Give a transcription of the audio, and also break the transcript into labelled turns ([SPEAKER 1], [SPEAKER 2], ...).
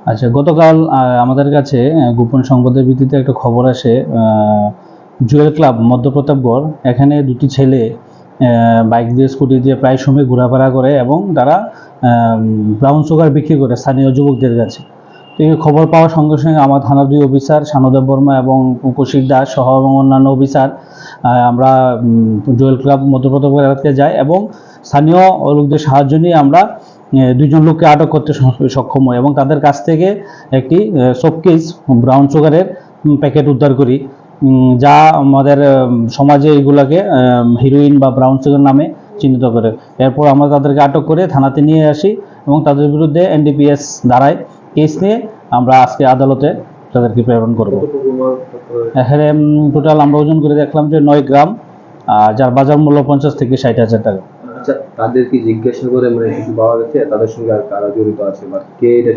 [SPEAKER 1] আচ্ছা, গতকাল আমাদের কাছে গোপন সংবাদের ভিত্তিতে একটা খবর আসে, জুয়েল ক্লাব মধ্যপ্রতাপগড়, এখানে দুটি ছেলে বাইক দিয়ে স্কুটি দিয়ে প্রায় সময় ঘোরাফেরা করে এবং তারা ব্রাউন সুগার বিক্রি করে স্থানীয় যুবকদের কাছে। তো এই খবর পাওয়ার সঙ্গে সঙ্গে আমার থানার 2 অফিসার শানুদেব বর্মা এবং কৌশিক দাস সহ এবং অন্যান্য অফিসার আমরা জুয়েল ক্লাব মধ্যপ্রতাপগড় এলাকাতে যাই এবং স্থানীয় লোকদের সাহায্য নিয়ে আমরা 2 জন লোককে আটক করতে সক্ষম হয় এবং তাদের কাছ থেকে একটি শোকেস ব্রাউন সুগারের প্যাকেট উদ্ধার করি, যা আমাদের সমাজে এগুলাকে হিরোইন বা ব্রাউন সুগার নামে চিহ্নিত করে। এরপর আমরা তাদেরকে আটক করে থানাতে নিয়ে আসি এবং তাদের বিরুদ্ধে এনডিপিএস ধারায় কেস নিয়ে আমরা আজকে আদালতে তাদেরকে প্রেরণ করব। এখানে টোটাল আমরা ওজন করে দেখলাম যে 9 গ্রাম, যার বাজার মূল্য 50 থেকে 60 হাজার টাকা।
[SPEAKER 2] আচ্ছা, তাদেরকে জিজ্ঞাসা করে মানে কিছু পাওয়া গেছে তাদের সঙ্গে আর কারা জড়িত আছে বা কে এটা